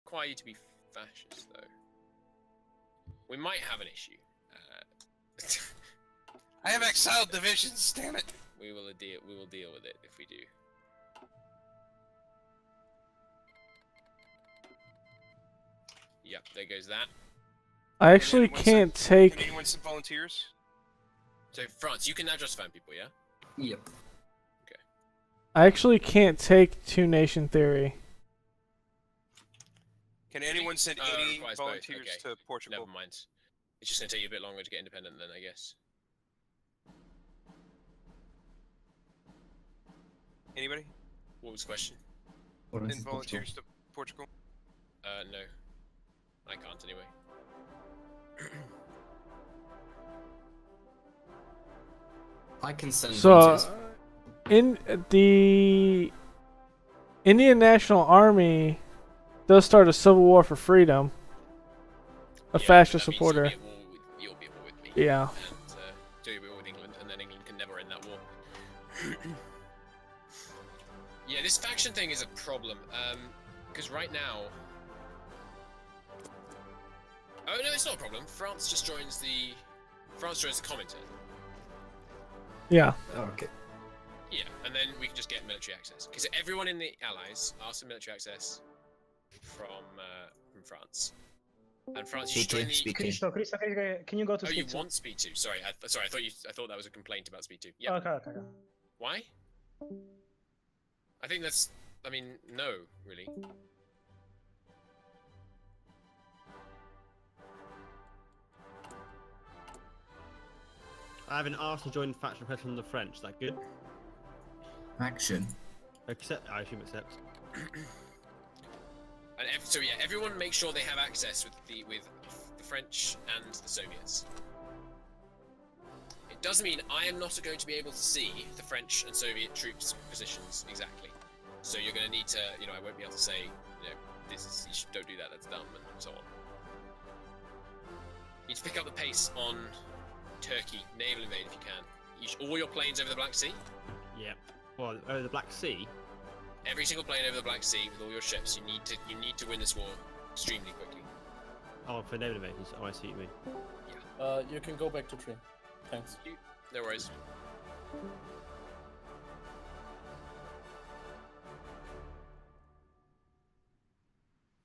require you to be fascist, though. We might have an issue. I have exiled divisions, damn it! We will deal with it if we do. Yep, there goes that. I actually can't take. Can anyone send volunteers? So France, you can now just find people, yeah? Yep. Okay. I actually can't take two-nation theory. Can anyone send 80 requires volunteers both. Okay. to Portugal? Never mind. It's just gonna take you a bit longer to get independent then, I guess. Anybody? What was the question? Send volunteers to Portugal? No. I can't anyway. I can send So, volunteers. in the Indian National Army does start a civil war for freedom. A fascist supporter. You'll be at war with me. Yeah. And so you'll be at war with England, and then England can never end that war. Yeah, this faction thing is a problem. Because right now. Oh no, it's not a problem. France joins the Comintern. Yeah. Oh, okay. Yeah, and then we can just get military access. Because everyone in the Allies asked for military access from France. And France, you should join the... Cristo, can you go to Oh, speed you 2? want Speed 2? Sorry, I thought that was a complaint about Speed 2. Yeah. Okay. Why? I think that's... I mean, no, really. I have an asked to join faction request from the French. Is that good? Action. Accept. I assume accept. And so yeah, everyone make sure they have access with the French and the Soviets. It does mean I am not going to be able to see the French and Soviet troops' positions exactly. So you're going to need to, I won't be able to say, don't do that, that's dumb, and so on. You need to pick up the pace on Turkey, naval invade if you can. All your planes over the Black Sea. Yep. Well, over the Black Sea. Every single plane over the Black Sea with all your ships. You need to win this war extremely quickly. Oh, for naval invasions. Oh, I see what you mean. Yeah. You can go back to 3. Thanks. No worries.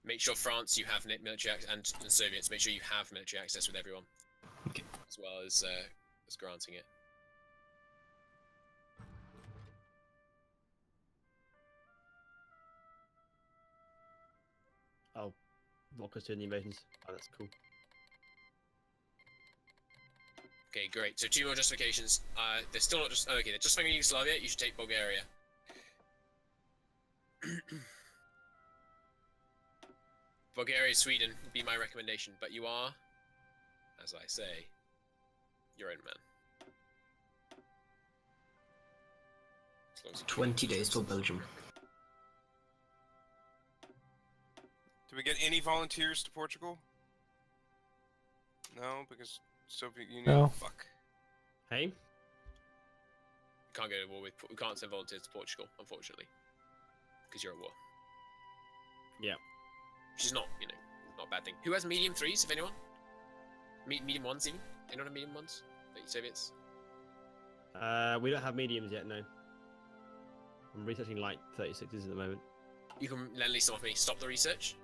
Make sure France, you have military access, and the Soviets, make sure you have military access with everyone. Okay. As well as granting it. Oh, Walker's doing the invasions. Oh, that's cool. Okay, great. So 2 more justifications. They're still not just... Oh, okay, they're just finding Yugoslavia. You should take Bulgaria. Bulgaria, Sweden would be my recommendation, but you are, as I say, your own man. 20 days till Belgium. Do we get any volunteers to Portugal? No, because Soviet Union. No. Fuck. Hey. We can't go to war with... We can't send volunteers to Portugal, unfortunately. Because you're at war. Yeah. Which is not, not a bad thing. Who has medium 3s, if anyone? Medium 1s, even? Anyone have medium 1s? Like Soviets? We don't have mediums yet, no. I'm researching light 36s at the moment. You can lend lease them off me. Stop the research.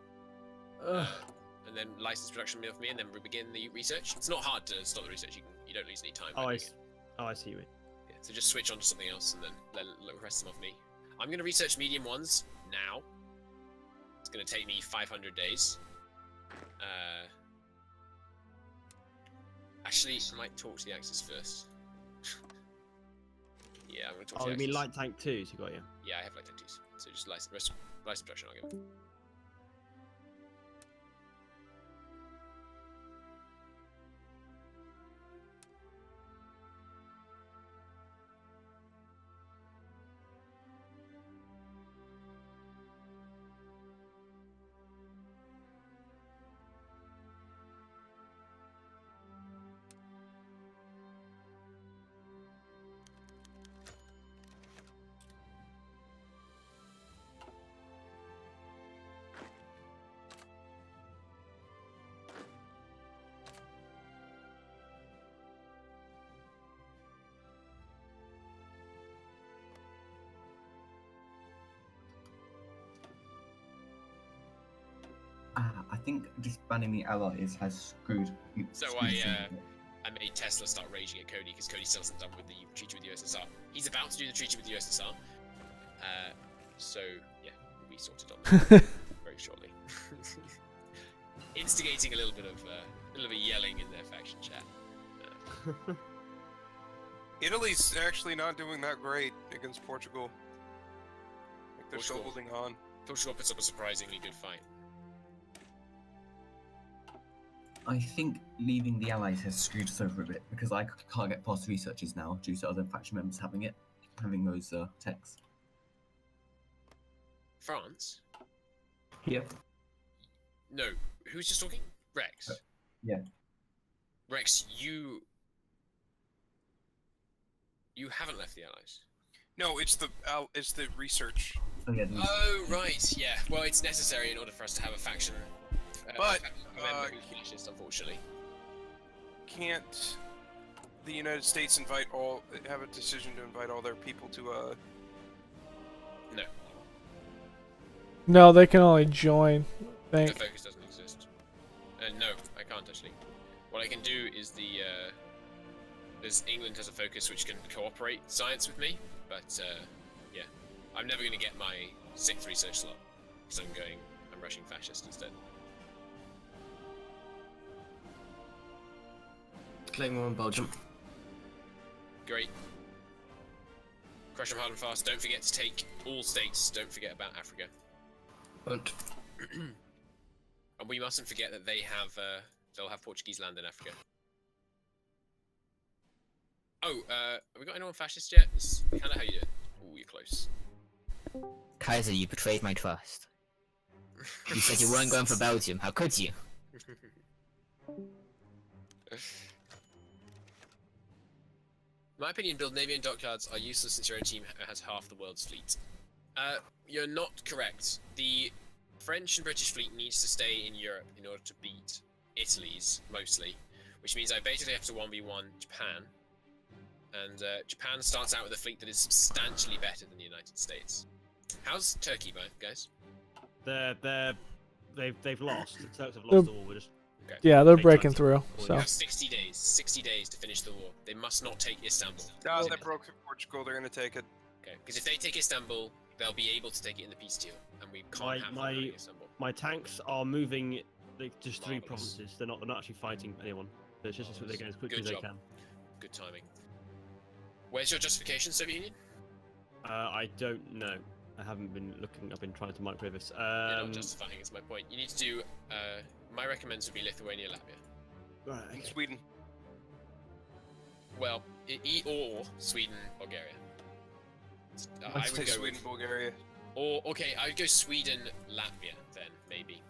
And then license production off me, and then we begin the research. It's not hard to stop the research. You don't lose any time. Oh, I see what you mean. Yeah, so just switch on to something else, and then let the rest of them off me. I'm going to research medium 1s now. It's going to take me 500 days. Actually, I might talk to the Axis first. Yeah, I'm going to talk to the Oh, you mean Axis. light tank 2s you got, yeah? Yeah, I have light tank 2s. So just license production I'll give them. I think disbanding the allies has screwed. So screwed things a bit. I made Tesla start raging at Cody because Cody still hasn't done with the treaty with the USSR. He's about to do the treaty with the USSR. So yeah, we sorted on that very shortly. Instigating a little bit of yelling in their faction chat. Italy's actually not doing that great against Portugal. Like they're still Portugal. holding on. Portugal puts up a surprisingly good fight. I think leaving the allies has screwed us over a bit because I can't get past researchers now due to other faction members having those techs. France? Yep. No. Who's just talking? Rex. Yeah. Rex, you haven't left the Allies. No, it's the research. Oh yeah. Oh right, yeah. Well, it's necessary in order for us to have a faction. But, a member who's fascist, unfortunately. Can't the United States have a decision to invite all their people to No, No, they can only join. I the think. focus doesn't exist. No, I can't actually. What I can do is there's England has a focus which can cooperate science with me, but yeah, I'm never going to get my 6th research slot because I'm rushing fascist instead. Claim one Belgium. Great. Crush them hard and fast. Don't forget to take all states. Don't forget about Africa. Won't. And we mustn't forget that they'll have Portuguese land in Africa. Oh, have we got anyone fascist yet? Kinda how you doing? Ooh, you're close. Kaiser, you betrayed my trust. You said you weren't going for Belgium. How could you? In my opinion, build navy and dockyards are useless since your own team has half the world's fleet. You're not correct. The French and British fleet needs to stay in Europe in order to beat Italy's, mostly. Which means I basically have to 1v1 Japan. And Japan starts out with a fleet that is substantially better than the United States. How's Turkey, guys? They've lost. The Turks have lost the war. We're just Okay. Yeah, they're Take breaking time. through. You So have 60 days. 60 days to finish the war. They must not take Istanbul. No, they broke through Portugal. They're gonna take it. Okay, because if they take Istanbul, they'll be able to take it in the peace deal, and we can't have them running Istanbul. My tanks are moving just 3 Marvellous. provinces. They're not actually fighting anyone. They're just they're going as quickly Good as they job. can. Good timing. Where's your justification, Soviet Union? I don't know. I haven't been looking. I've been trying to microwave this. You're not justifying, is my point. You need to do, my recommends would be Lithuania, Latvia. Right, In okay. Sweden. Well, or Sweden, Bulgaria. I Let's would take go Sweden, Bulgaria. Or, okay, I'd go Sweden, Latvia, then, maybe.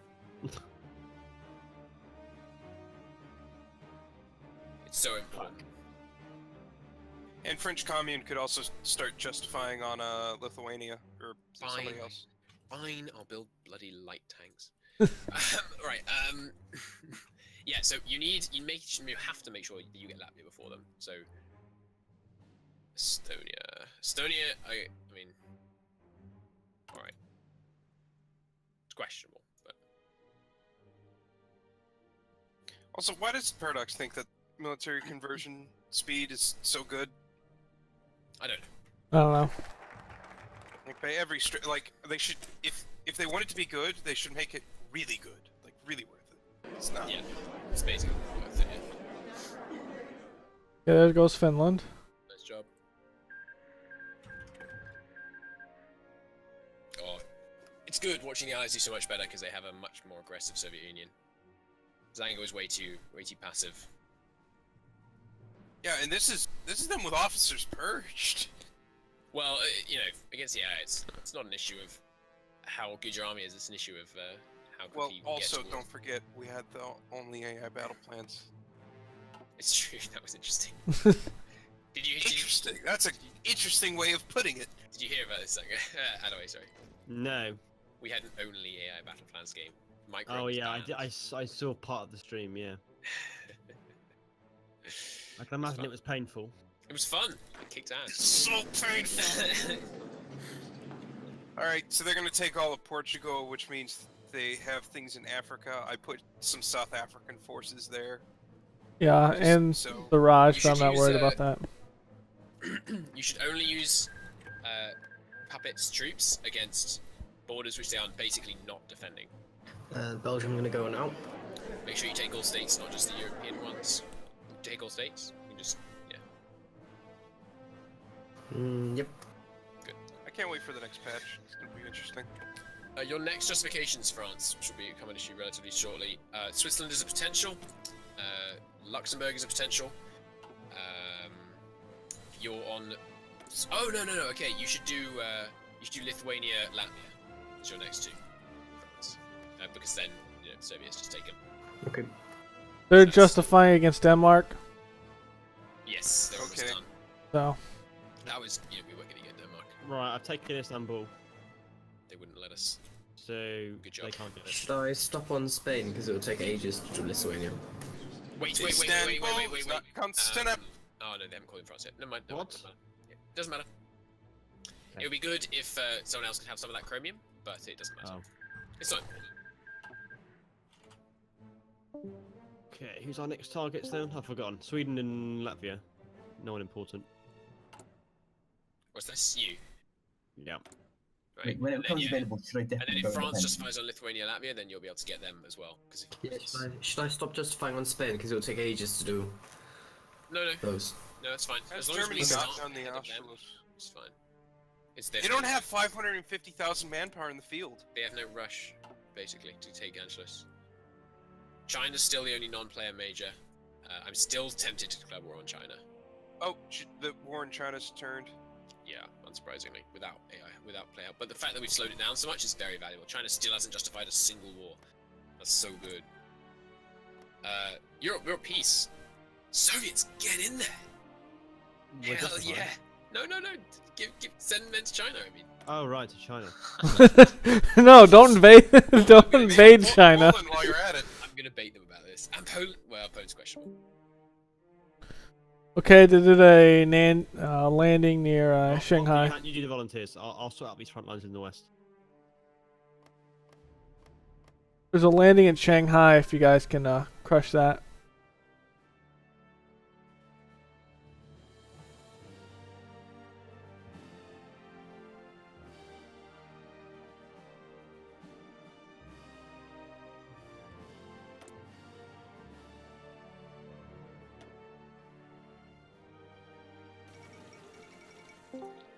It's so important. And French Commune could also start justifying on Lithuania or somebody Fine. else. Fine, I'll build bloody light tanks. Right, yeah, so you have to make sure that you get Latvia before them. So Estonia, I mean, all right, it's questionable, but Also, why does Paradox think that military conversion speed is so good? I don't know. I don't know. Like by every like they should, if they want it to be good, they should make it really good, like really worth it. It's not. Yeah, it's basically worth it. Yeah. Yeah, there goes Finland. Nice job. Oh, it's good watching the Allies do so much better because they have a much more aggressive Soviet Union. Zango is way too passive. Yeah, and this is them with officers purged. Well, you know, against the Allies, it's not an issue of how good your army is. It's an issue of how quickly Well, you can also get to war. don't forget we had the only AI battle plans. It's true. That was interesting. Did you Interesting. That's an interesting way of putting it. Did you hear about this? Anyway, sorry. No. We had an only AI battle plans game. Micro Oh was yeah, banned. I saw part of the stream. Yeah. I can imagine it was painful. It was fun. It kicked ass. So painful. All right, so they're gonna take all of Portugal, which means they have things in Africa. I put some South African forces there. Yeah, Just and so- the Raj, You but I'm should not use, worried about that. You should only use puppets troops against borders which they are basically not defending. Belgium gonna go now. Make sure you take all states, not just the European ones. Take all states. You can just Yep. I can't wait for the next patch. It's gonna be interesting. Your next justification is France, which will become an issue relatively shortly. Switzerland is a potential. Luxembourg is a potential. You're on. Oh no. Okay, you should do Lithuania, Latvia. As your next two. France. Because then Serbia's just taken. Okay. They're justifying against Denmark, Yes, they're almost Okay. done. so That was we were gonna get Denmark. Right, I've taken Istanbul, They wouldn't let us. so Good job. they can't do it. Should I stop on Spain because it will take ages to do Lithuania? Wait. It's not Constantinople. Oh no, they haven't called him France yet. Never mind. What? Doesn't matter. Yeah, doesn't matter. It would be good if someone else could have some of that chromium, but it doesn't matter. Oh. It's not important. Okay, who's our next targets then? I've forgotten. Sweden and Latvia. No one important. What's this? You. Yeah. Right. When it And then, becomes available, should I and then definitely if go France independent? justifies on Lithuania, Latvia, then you'll be able to get them as well. Cause Yeah, should I stop justifying on Spain because it will take ages to do No, those? that's fine. Has As long as Germany we not start done the ahead of them, Austerlitz? it's fine. It's their They don't fault. have 550,000 manpower in the field. They have no rush, basically, to take Angeles. China's still the only non-player major. I'm still tempted to declare war on China. Oh, the war in China's turned. Yeah, unsurprisingly, without AI, without play out. But the fact that we've slowed it down so much is very valuable. China still hasn't justified a single war. That's so good. Europe, we're at peace. Soviets, get in there! We're Hell justified. yeah! No. Send men to China. I mean, Oh right, to China. no, don't invade. Don't invade China. Poland while you're at it. I'm gonna bait them about this. And Poland, well, Poland's questionable. Okay, they did a landing near Oh, Shanghai. You do the volunteers. I'll sort out these front lines in the west. There's a landing in Shanghai if you guys can crush that.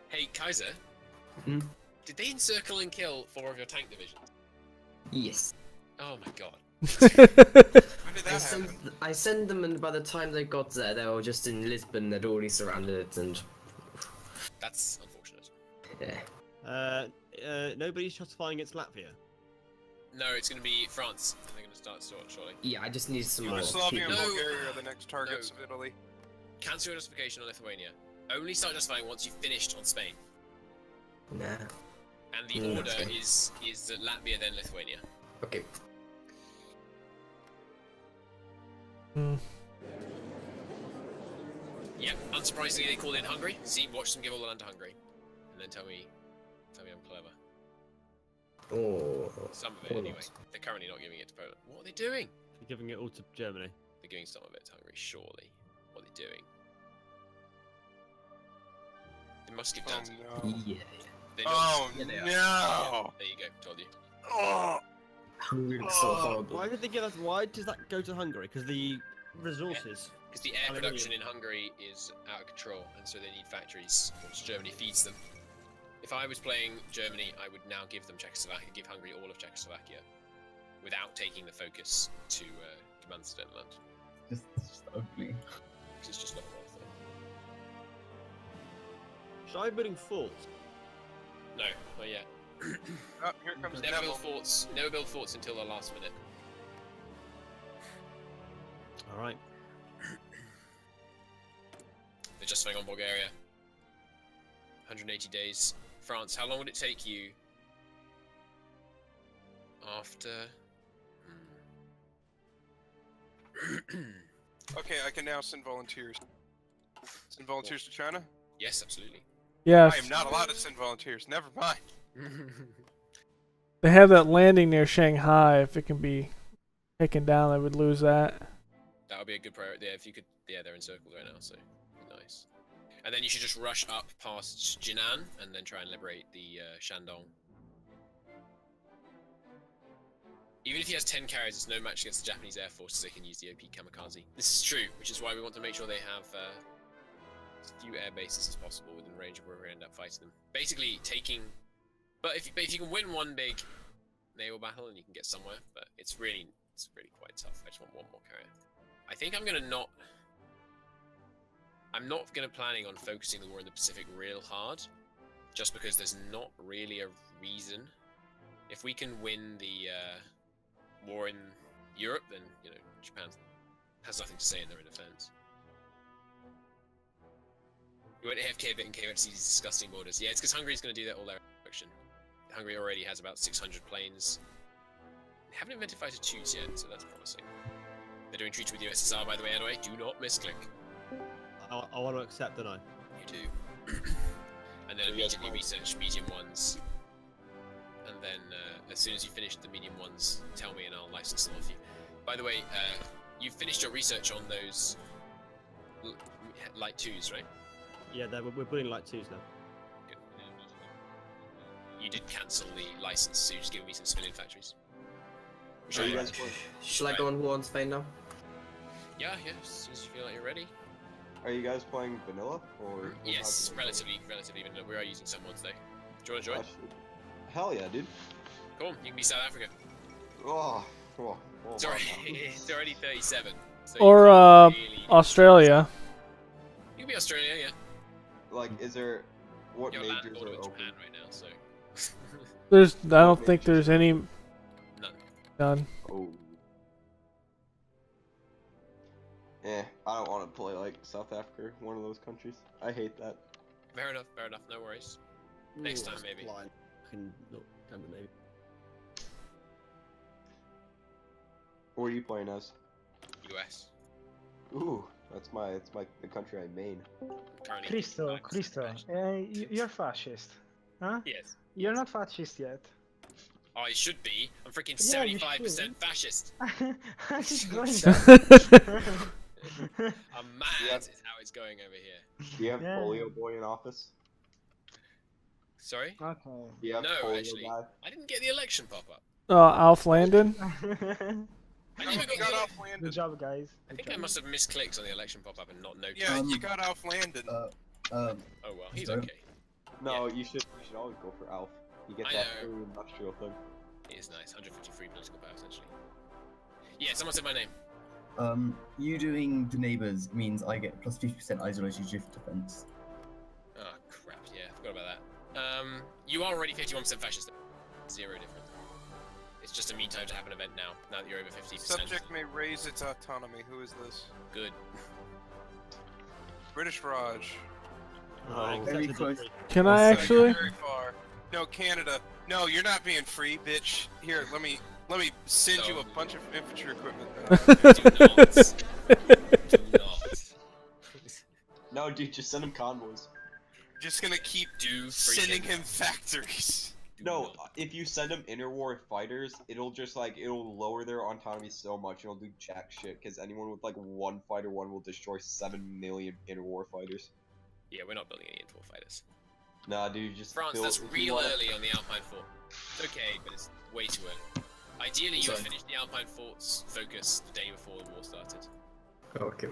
Hey, Kaiser. Hmm? Did they encircle and kill 4 of your tank divisions? Yes. Oh my god. When did that happen? I sent them, and by the time they got there, they were just in Lisbon. They'd already surrounded it, and That's unfortunate. yeah. Nobody's justifying against Latvia. No, it's gonna be France. They're gonna start shortly. Yeah, I just need some more Yugoslavia and people. No. Bulgaria are the next targets of Italy. Cancel your justification on Lithuania. Only start justifying once you've finished on Spain. Nah. And the Mm, order okay. is that Latvia, then Lithuania. Okay. Hmm. Yep, unsurprisingly they called in Hungary. See, watch them give all the land to Hungary. And then tell me I'm clever. Oh. Some of it, anyway. They're currently not giving it to Poland. What are they doing? They're giving it all to Germany. They're giving some of it to Hungary, surely. What are they doing? They must give Oh down to no. Yeah. they don't. Oh Yeah, they are. no. There you go, told you. Oh. Hungry looks so horrible. Why did they give us? Why does that go to Hungary? Because the resources. Because the air Hallelujah. production in Hungary is out of control, and so they need factories, which Germany feeds them. If I was playing Germany, I would now give them Czechoslovakia, give Hungary all of Czechoslovakia, without taking the focus to command Sudetenland, It's just ugly. because it's just not worth it. Should I be building forts? No, not yet. Oh, here comes Never Neville. build forts. Never build forts until the last minute. All right. They're justifying on Bulgaria. 180 days. France, how long would it take you after... Okay, I can now send volunteers. Send volunteers to China? Yes, absolutely. Yes. I am not allowed to send volunteers. Never mind. They have that landing near Shanghai. If it can be taken down, they would lose that. That would be a good priority. Yeah, if you could. Yeah, they're encircled right now, so nice. And then you should just rush up past Jinan and then try and liberate the Shandong. Even if he has 10 carriers, it's no match against the Japanese Air Force, so they can use the OP kamikaze. This is true, which is why we want to make sure they have as few air bases as possible within range of where we end up fighting them. Basically, taking. But if you can win one big naval battle, then you can get somewhere. But it's really quite tough. I just want one more carrier. I think I'm not planning on focusing the war in the Pacific real hard, just because there's not really a reason. If we can win the war in Europe, then Japan has nothing to say in their own defense. You went AFK a bit and came out to see these disgusting borders. Yeah, it's because Hungary's going to do that all their action. Hungary already has about 600 planes. They haven't invented fighter 2s yet, so that's promising. They're doing treaty with the USSR, by the way, anyway. Do not misclick. I want to accept, don't I? You do. And then immediately research medium ones. And then as soon as you finish the medium ones, tell me and I'll license them off you. By the way, you've finished your research on those light 2s, right? Yeah, we're building light 2s now. Good. You did cancel the license, so you're just giving me some civilian factories. Are you guys Shall I go on war on Spain now? Yeah, as soon as you feel like you're ready. Are you guys playing vanilla or? Yes, relatively vanilla. We are using some mods though. Do you want to join? Hell yeah, dude. Cool, you can be South Africa. Oh, It's already 37. So Or Australia. You can be Australia, yeah. Like, is there what Your land majors border are with open? Japan right now, so. I don't think there's any. None. Oh. Yeah, I don't want to play like South Africa, one of those countries. I hate that. Fair enough, no worries. Next time, maybe. Maybe. What are you playing as? US. Ooh, it's the country I main. Currently Cristo, 55% Cristo, fascist. you're fascist, huh? Yes. You're not fascist yet. Oh, I should be. I'm freaking Yeah, you 75% should. fascist. I'm just going there. I'm mad is how it's going over here. Do you have Yeah. Polio Boy in office? Sorry? Okay. Do you have No, Polio actually. Guy? I didn't get the election pop-up. Alf Landon. I never got got the... off Good Landon. job, guys. I think I must have misclicked on the election pop-up and not noticed. Yeah, you got off Landon. Oh well, he's Sorry? okay. No, you should always go for Alf. You get I that know. free industrial thing. He is nice. 153 political power, essentially. Yeah, someone said my name. You doing the neighbours means I get plus 50% isolation drift defense. Oh crap, yeah, I forgot about that. You are already 51% fascist. Zero different. It's just a mean time to have an event now that you're over 50%. Subject may raise its autonomy. Who is this? Good. British Raj. Very close. Can I Very, actually? Very far. No, Canada. No, you're not being free, bitch. Here, let me send you a bunch of infantry equipment. Do not. No, dude, just send him convoys. Just gonna keep Do sending freaking- him factories. do No, not. if you send them interwar fighters, it'll just it'll lower their autonomy so much, it'll do jack shit. Because anyone with like one fighter one will destroy 7 million interwar fighters. Yeah, we're not building any interwar fighters. Nah, dude, just France, build, that's if you real wanna- early on the Alpine Fort. It's okay, but it's way too early. Ideally, you would Sorry. finish the Alpine Fort's focus the day before the war started. Okay.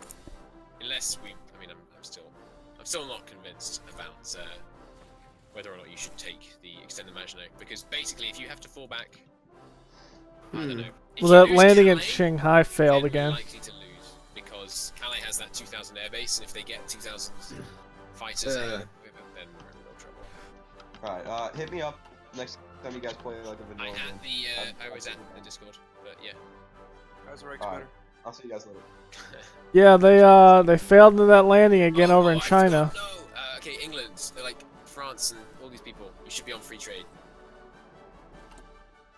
Unless we, I mean, I'm still not convinced about whether or not you should take the extended Maginot, because basically, if you have to fall back, I don't know. If Well, you that lose landing in Calais, Shanghai failed then again. you're likely to lose because Calais has that 2,000 airbase, and if they get 2,000 fighters, in, then we're in real trouble. Alright, hit me up next time you guys play like a vanilla I had game. I was at the Discord, but yeah. How's right Alright. better? I'll see you guys later. Yeah, they failed into that landing again over in I China. forgot, no, okay, England, they're like France and all these people. You should be on free trade.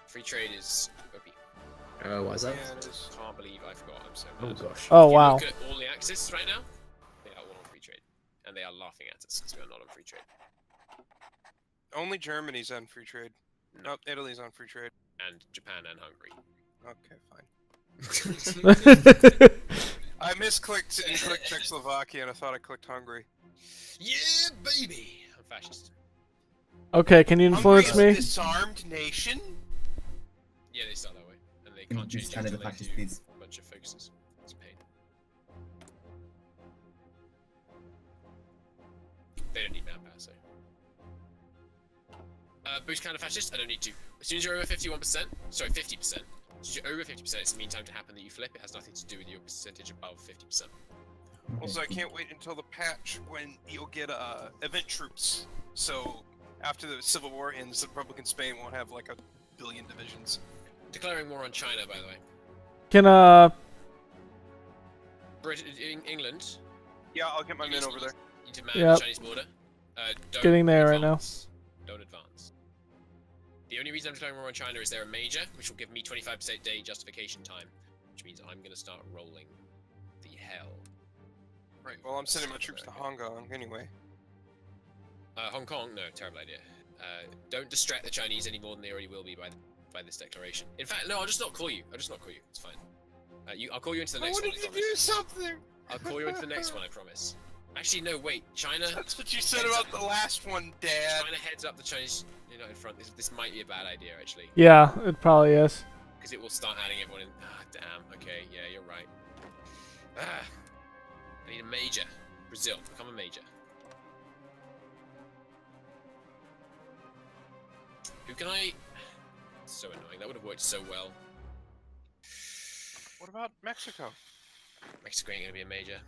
Free trade is OP. Why is that? Yeah, it is. Can't believe I forgot. I'm so Oh mad. gosh. Oh If you wow. Look at all the Axis right now. They are all on free trade, and they are laughing at us because we are not on free trade. Only Germany's on free trade. Nope, Italy's on free trade. And Japan and Hungary. Okay, fine. I misclicked and clicked Czechoslovakia, and I thought I clicked Hungary. Yeah, baby! I'm fascist. Okay, can you influence Hungary is a me? disarmed nation? Yeah, they start that way. And they Can can't you change it stand in until the they fascist, do please? a bunch of focuses. It's a pain. They don't need manpower, so. Boost counter fascist, I don't need to. As soon as you're over 51%, sorry, 50%. As soon as you're over 50%, it's the mean time to happen that you flip. It has nothing to do with your percentage above 50%. Also, I can't wait until the patch when you'll get event troops. So after the Civil War ends, the Republican Spain won't have like 1 billion divisions. Declaring war on China, by the way. Can England. Yeah, I'll get my men over there. You need to man Yep. the Chinese border. Don't Getting there right now. advance. Don't advance. The only reason I'm declaring war on China is they're a major, which will give me 25% day justification time, which means I'm gonna start rolling the hell. Right. Well, I'm sending my troops to Hong Kong anyway. Hong Kong, no, terrible idea. Don't distract the Chinese any more than they already will be by this declaration. In fact, no, I'll just not call you. I'll just not call you. It's fine. I'll call you into the next one. I you promise. do something? I'll call you into the next one. I promise. Actually, no, wait. China. That's what you said about the last one, Dad. China heads up the Chinese United Front. This might be a bad idea, actually, Yeah, it probably is. because it will start adding everyone in. Ah, damn. Okay, yeah, you're right. Ah, I need a major. Brazil, become a major. Who can I? So annoying. That would have worked so well. What about Mexico? Mexico ain't gonna be a major.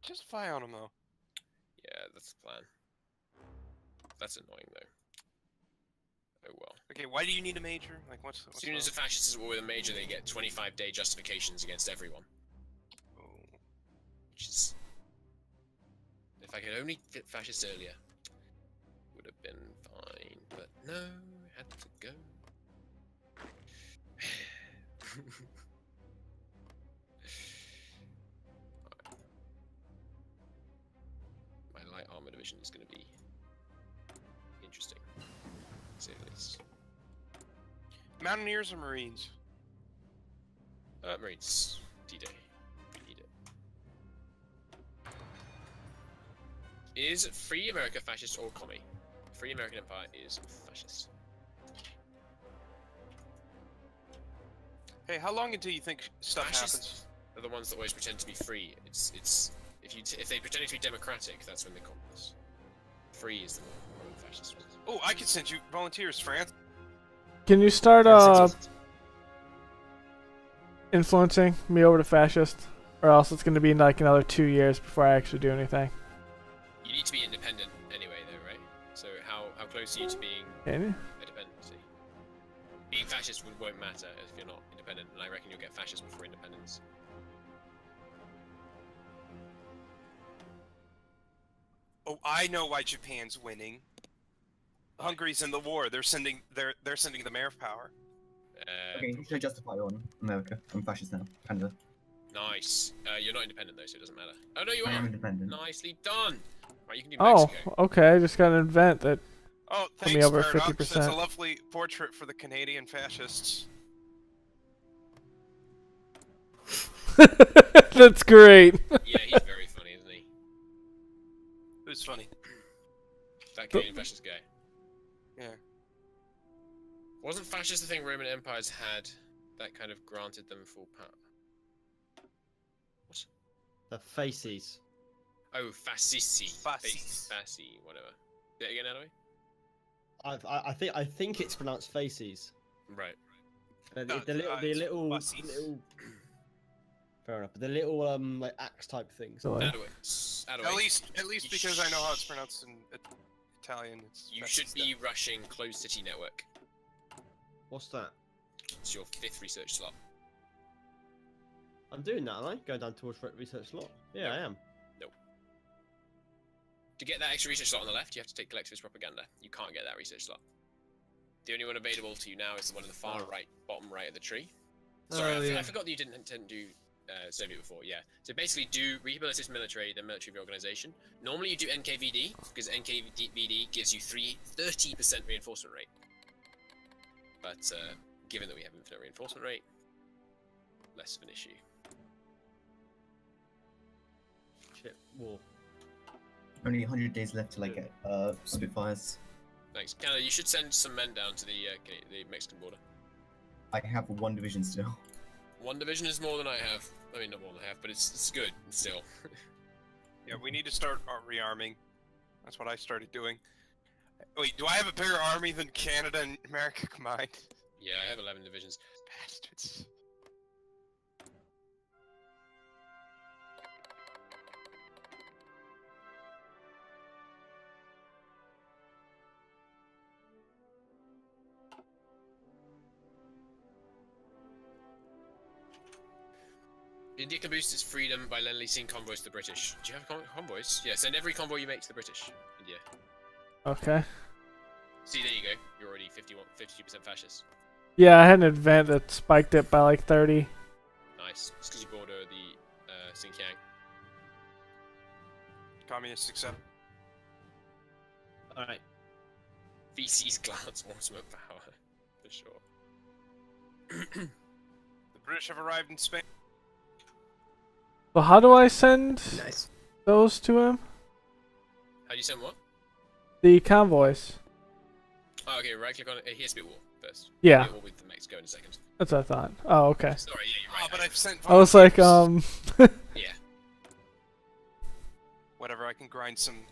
Just fly on them though. Yeah, that's the plan. That's annoying though. Oh well. Okay, why do you need a major? Like, what's As soon as the fascists is at war with a major, they get 25-day justifications against everyone. Which is... If I could only get fascists earlier, would have been fine. But no, had to go. My light armor division is going to be interesting, to say the least. Mountaineers or Marines? Marines, D-Day. We need it. Is Free America fascist or commie? Free American Empire is fascist. Hey, how long until you think stuff happens? Fascists are the ones that always pretend to be free. It's if they pretend to be democratic, that's when they're communists. Free is the more fascist ones. Oh, I could send you volunteers, France. Can you start influencing me over to fascist, or else it's gonna be like another 2 years before I actually do anything. You need to be independent anyway, though, right? So how close are you to being Can you? a dependency? Being fascist won't matter if you're not independent, and I reckon you'll get fascism before independence. Oh, I know why Japan's winning. Hungary's in the war. They're sending the mayor of power. Okay, you should justify on America. I'm fascist now. Canada. Nice. You're not independent though, so it doesn't matter. Oh no, you I am are. independent. Nicely done. Right, you can do Oh, Mexico. okay. I just got an event that Oh, Put me thanks, over Paradox. 50%. That's a lovely portrait for the Canadian fascists. that's great. Yeah, he's very funny, isn't he? Who's funny? That Canadian fascist guy. Yeah. Wasn't fascist the thing Roman empires had that kind of granted them full power? What? The faces. Oh, fascisti. Fascis. Fasci, whatever. Say it again, Anyway? I think it's pronounced faces. Right. The it's little faces. fair enough. But the little like axe type things. So, Adaway. At least because I know how it's pronounced in Italian. It's You should be rushing closed city network. What's that? It's your 5th research slot. I'm doing that, aren't I? Going down towards research slot. Yeah, I am. To get that extra research slot on the left, you have to take collectivist propaganda. You can't get that research slot. The only one available to you now is the one in the far right, bottom right of the tree. Sorry, I forgot that you didn't intend to do Soviet before, yeah. So basically do Rehabilitative Military, then Military Reorganization. Normally you do NKVD, because NKVD gives you 30% reinforcement rate. but given that we have infinite reinforcement rate, less of an issue. Shit, war. Only 100 days left till I get Spitfires. Thanks, Canada. You should send some men down to the Mexican border. I have 1 division still. 1 division is more than I have. I mean, not more than I have, but it's good still. Yeah, we need to start rearming. That's what I started doing. Wait, do I have a bigger army than Canada and America combined? Yeah, I have 11 divisions. Bastards. India can boost its freedom by leasing convoys to the British. Do you have convoys? Yeah, send every convoy you make to the British. India. Okay. See, there you go. You're already 52% fascist. Yeah, I had an event that spiked it by like 30. Nice. It's because you border the Xinjiang. Communists accept. Alright. VC's glance ultimate power. For sure. The British have arrived in Spain. So how do I send Nice. those to him? How do you send what? The convoys. Oh, okay, right click on it. He has to be at war first. Yeah. He'll be at war with Mexico in a second. That's what I thought. Oh, okay. Sorry, yeah, you're right. Oh, but I've sent I was like, volunteers. Yeah. Whatever, I can grind some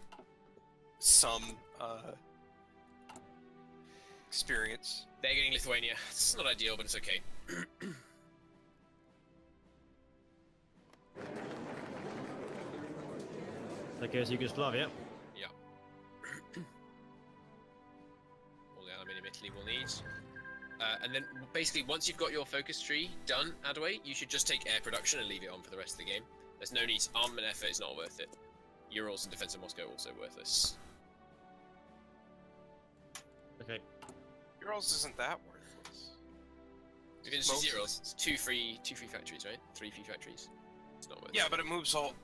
experience. They're getting Lithuania. It's not ideal, but it's okay. That goes Yugoslavia. Yeah. All the aluminium Italy will need. And then basically, once you've got your focus tree done, Adway, you should just take air production and leave it on for the rest of the game. There's no need. Armament effort is not worth it. Urals and defense of Moscow also worthless. Okay. Urals isn't that worthless. Because it's Urals, it's two free factories, right? 3 free factories. It's not worth it. Yeah, but it moves all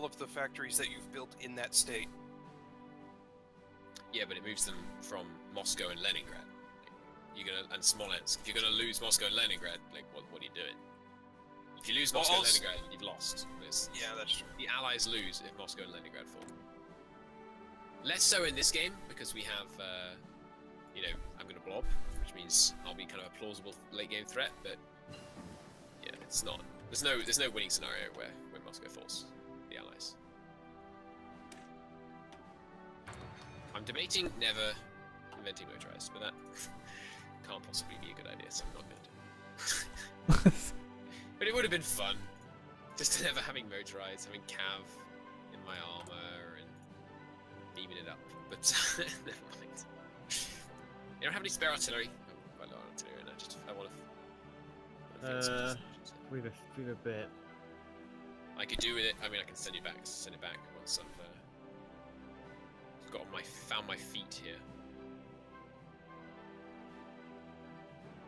of the factories that you've built in that state. Yeah, but it moves them from Moscow and Leningrad. And Smolensk. If you're gonna lose Moscow and Leningrad, like what are you doing? If you lose Moscow and Leningrad, you've lost. Yeah, that's true. The Allies lose if Moscow and Leningrad fall. Less so in this game because we have, I'm gonna blob, which means I'll be kind of a plausible late game threat. But yeah, it's not. There's no winning scenario where Moscow falls. The Allies. I'm debating never inventing motorized, but that can't possibly be a good idea, so I'm not going to. But it would have been fun, just never having motorized, having cav in my armor and beaming it up. But never mind. You don't have any spare artillery? Oh, quite a lot of artillery, and I want to. We've a bit. I could do with it. I mean, I can send it back once I've found my feet here.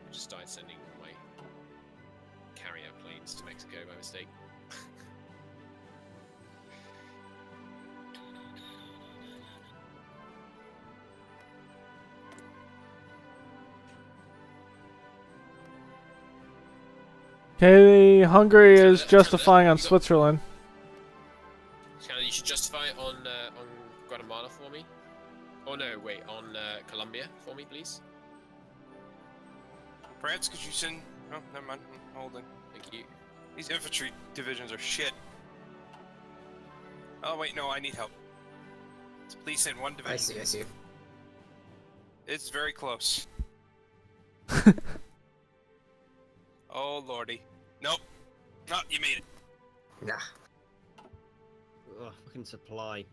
I just started sending my carrier planes to Mexico by mistake. Okay, Hungary is Canada, justifying on you got- Switzerland. Canada, you should justify it on Guatemala for me. Oh no, wait, on Colombia for me, please. France, could you send... Oh, never mind. I'm holding. Thank you. These infantry divisions are shit. Oh, wait, no, I need help. Please send 1 division. I see. It's very close. Oh, lordy. Nope. No, you made it. Nah. Ugh, fucking supply.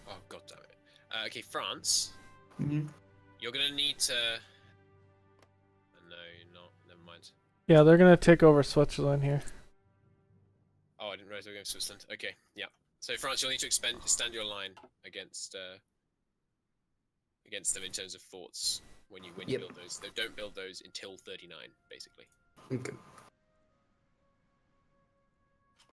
Oh god damn it. Okay, France. Mm-hmm. You're gonna need to. No, you're not. Never mind. Yeah, they're gonna take over Switzerland here. Oh, I didn't realize we were going to Switzerland. Okay, yeah. So France, you'll need to extend your line against them in terms of forts when you Yep. build those. They don't build those until 39, basically. Okay.